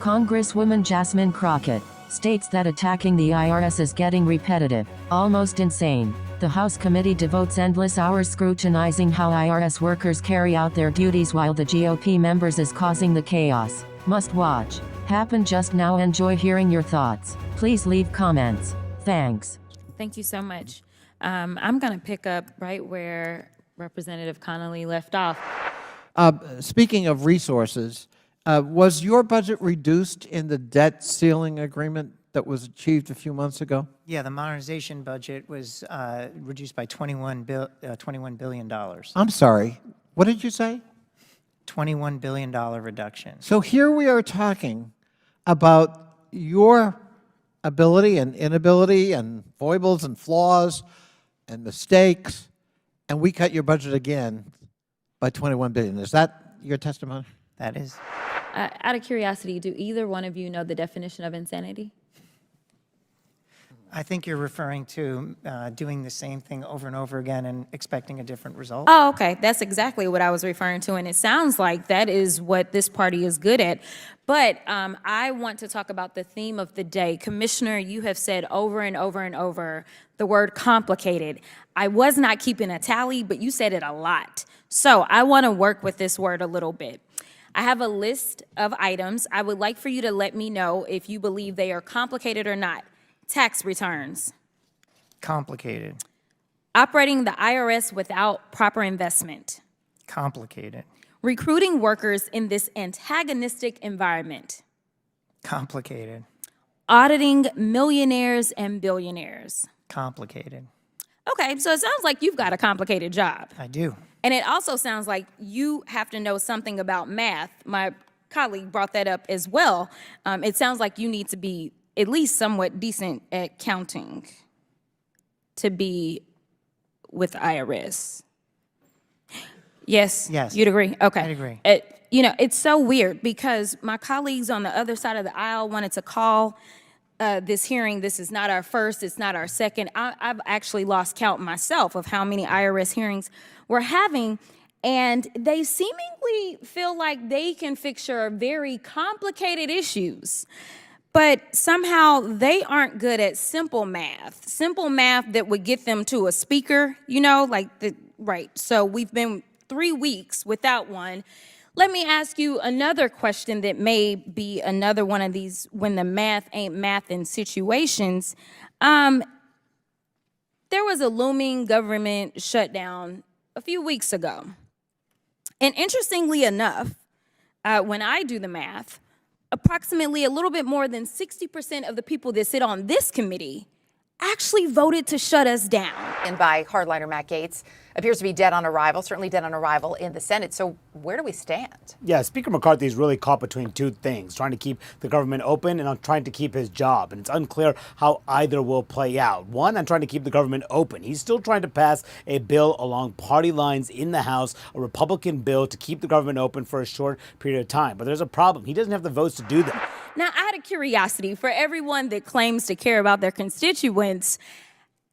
Congresswoman Jasmine Crockett states that attacking the IRS is getting repetitive, almost insane. The House committee devotes endless hours scrutinizing how IRS workers carry out their duties while the GOP members is causing the chaos. Must watch. Happen Just Now. Enjoy hearing your thoughts. Please leave comments. Thanks. Thank you so much. I'm going to pick up right where Representative Connolly left off. Speaking of resources, was your budget reduced in the debt ceiling agreement that was achieved a few months ago? Yeah, the modernization budget was reduced by $21 billion. I'm sorry, what did you say? $21 billion reduction. So here we are talking about your ability and inability and foibles and flaws and mistakes, and we cut your budget again by $21 billion. Is that your testimony? That is. Out of curiosity, do either one of you know the definition of insanity? I think you're referring to doing the same thing over and over again and expecting a different result. Oh, okay. That's exactly what I was referring to, and it sounds like that is what this party is good at. But I want to talk about the theme of the day. Commissioner, you have said over and over and over the word complicated. I was not keeping a tally, but you said it a lot. So I want to work with this word a little bit. I have a list of items. I would like for you to let me know if you believe they are complicated or not. Tax returns. Complicated. Operating the IRS without proper investment. Complicated. Recruiting workers in this antagonistic environment. Complicated. Auditing millionaires and billionaires. Complicated. Okay, so it sounds like you've got a complicated job. I do. And it also sounds like you have to know something about math. My colleague brought that up as well. It sounds like you need to be at least somewhat decent at counting to be with the IRS. Yes? Yes. You'd agree? Okay. I'd agree. You know, it's so weird because my colleagues on the other side of the aisle wanted to call this hearing. This is not our first, it's not our second. I've actually lost count myself of how many IRS hearings we're having, and they seemingly feel like they can fix your very complicated issues. But somehow they aren't good at simple math that would get them to a speaker, you know, right. So we've been 3 weeks without one. Let me ask you another question that may be another one of these when the math ain't math in situations. There was a looming government shutdown a few weeks ago. And interestingly enough, when I do the math, approximately a little bit more than 60% of the people that sit on this committee actually voted to shut us down. And by hardliner Matt Gaetz appears to be dead on arrival, certainly dead on arrival in the Senate. So where do we stand? Yeah, Speaker McCarthy is really caught between two things, trying to keep the government open and on trying to keep his job. And it's unclear how either will play out. One, on trying to keep the government open. He's still trying to pass a bill along party lines in the House, a Republican bill to keep the government open for a short period of time. But there's a problem. He doesn't have the votes to do that. Now, out of curiosity, for everyone that claims to care about their constituents,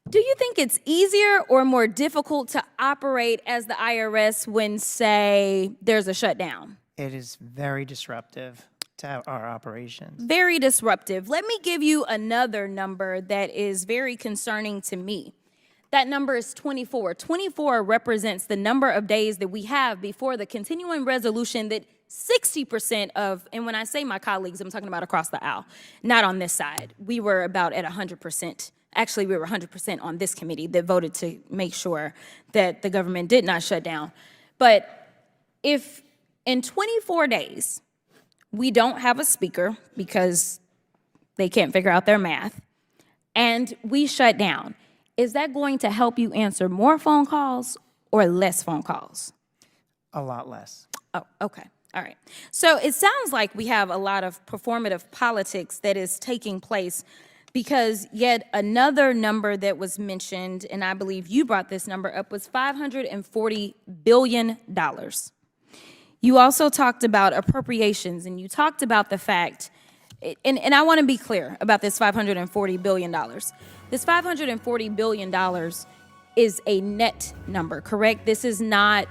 do you think it's easier or more difficult to operate as the IRS when, say, there's a shutdown? It is very disruptive to our operations. Very disruptive. Let me give you another number that is very concerning to me. That number is 24. 24 represents the number of days that we have before the continuing resolution that 60% of, and when I say my colleagues, I'm talking about across the aisle, not on this side. We were about at 100%. Actually, we were 100% on this committee that voted to make sure that the government did not shut down. But if in 24 days, we don't have a speaker because they can't figure out their math, and we shut down, is that going to help you answer more phone calls or less phone calls? A lot less. Oh, okay. All right. So it sounds like we have a lot of performative politics that is taking place because yet another number that was mentioned, and I believe you brought this number up, was $540 billion. You also talked about appropriations, and you talked about the fact, and I want to be clear about this $540 billion. This $540 billion is a net number, correct? This is not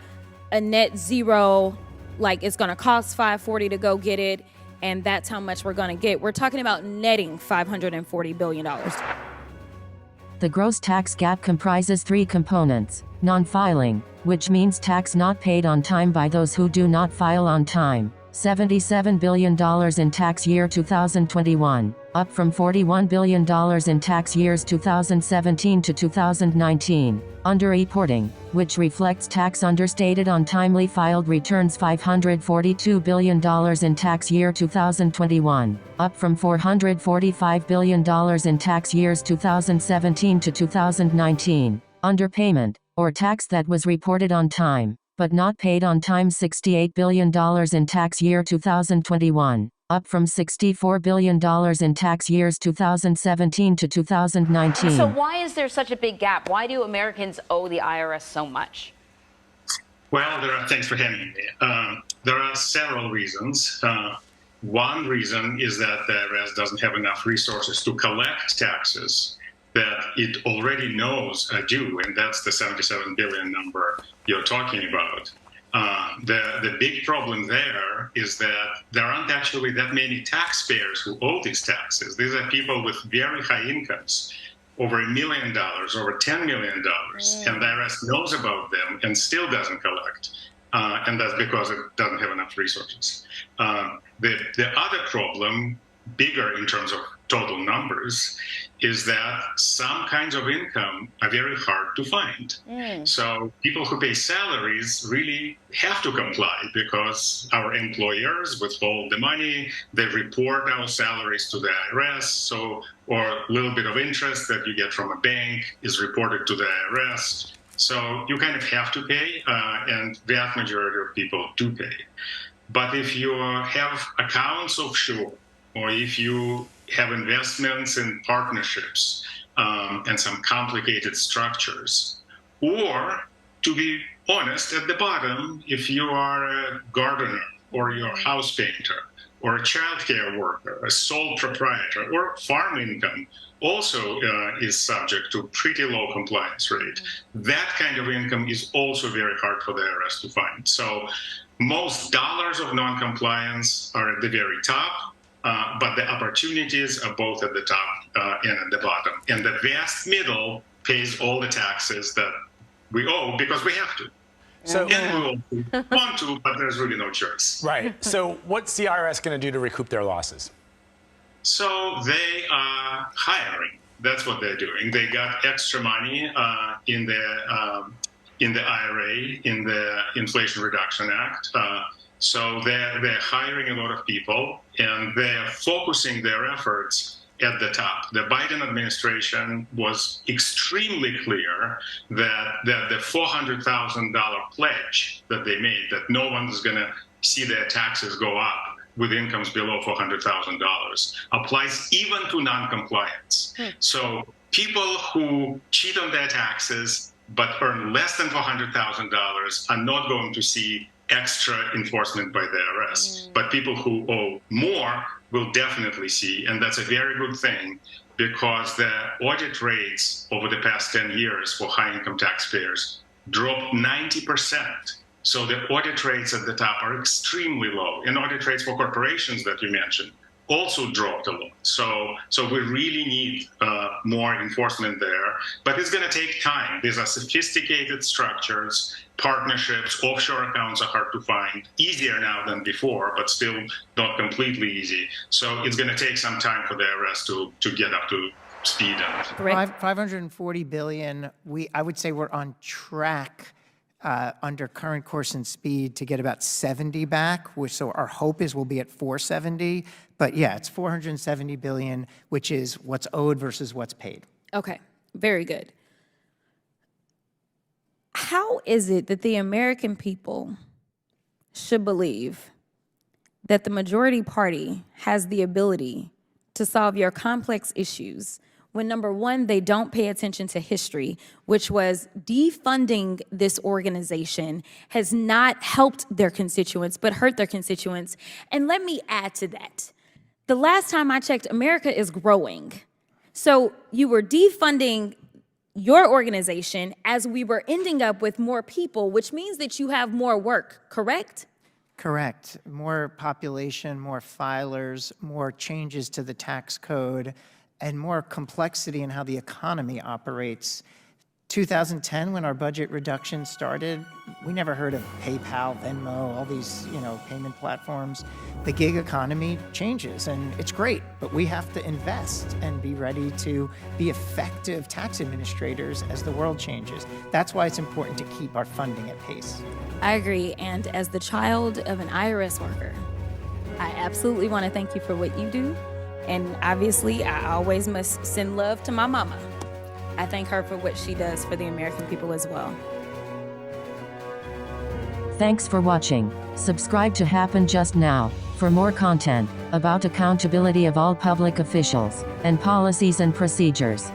a net zero, like it's going to cost $540 to go get it. and that's how much we're going to get. We're talking about netting $540 billion. The gross tax gap comprises three components: non-filing, which means tax not paid on time by those who do not file on time, $77 billion in tax year 2021, up from $41 billion in tax years 2017 to 2019. Underreporting, which reflects tax understated on timely filed returns, $542 billion in tax year 2021, up from $445 billion in tax years 2017 to 2019. Underpayment, or tax that was reported on time, but not paid on time, $68 billion in tax year 2021, up from $64 billion in tax years 2017 to 2019. So why is there such a big gap? Why do Americans owe the IRS so much? Well, thanks for having me. There are several reasons. One reason is that the IRS doesn't have enough resources to collect taxes that it already knows are due, and that's the 77 billion number you're talking about. The big problem there is that there aren't actually that many taxpayers who owe these taxes. These are people with very high incomes, over $1 million, over $10 million, and the IRS knows about them and still doesn't collect. And that's because it doesn't have enough resources. The other problem, bigger in terms of total numbers, is that some kinds of income are very hard to find. So people who pay salaries really have to comply because our employers withhold the money, they report our salaries to the IRS, or a little bit of interest that you get from a bank is reported to the IRS. So you kind of have to pay, and the vast majority of people do pay. But if you have accounts offshore, or if you have investments in partnerships and some complicated structures, or to be honest, at the bottom, if you are a gardener or you're a house painter or a childcare worker, a sole proprietor, or farm income also is subject to pretty low compliance rate. That kind of income is also very hard for the IRS to find. So most dollars of non-compliance are at the very top, but the opportunities are both at the top and at the bottom. And the vast middle pays all the taxes that we owe because we have to. So, and we will want to, but there's really no choice. right. So what's the IRS going to do to recoup their losses? So they are hiring. That's what they're doing. They got extra money in the IRA, in the Inflation Reduction Act. So they're hiring a lot of people, and they're focusing their efforts at the top. The Biden administration was extremely clear that the $400,000 pledge that they made, that no one's going to see their taxes go up with incomes below $400,000, applies even to non-compliance. So people who cheat on their taxes but earn less than $400,000 are not going to see extra enforcement by the IRS. But people who owe more will definitely see, and that's a very good thing, because the audit rates over the past 10 years for high-income taxpayers dropped 90%. So the audit rates at the top are extremely low, and audit rates for corporations that you mentioned also dropped a lot. So we really need more enforcement there, but it's going to take time. These are sophisticated structures, partnerships, offshore accounts are hard to find, easier now than before, but still not completely easy. So it's going to take some time for the IRS to get up to speed. 540 billion. I would say we're on track under current course and speed to get about 70 back, so our hope is we'll be at 470. But yeah, it's 470 billion, which is what's owed versus what's paid. Okay, very good. How is it that the American people should believe that the majority party has the ability to solve your complex issues when, number one, they don't pay attention to history, which was defunding this organization has not helped their constituents, but hurt their constituents? And let me add to that. The last time I checked, America is growing. So you were defunding your organization as we were ending up with more people, which means that you have more work, correct? Correct. More population, more filers, more changes to the tax code, and more complexity in how the economy operates. 2010, when our budget reduction started, we never heard of PayPal, Venmo, all these, payment platforms. The gig economy changes, and it's great, but we have to invest and be ready to be effective tax administrators as the world changes. That's why it's important to keep our funding at pace. I agree, and as the child of an IRS worker, I absolutely want to thank you for what you do, and obviously I always must send love to my mama. I thank her for what she does for the American people as well. Thanks for watching. Subscribe to Happen Just Now for more content about accountability of all public officials and policies and procedures.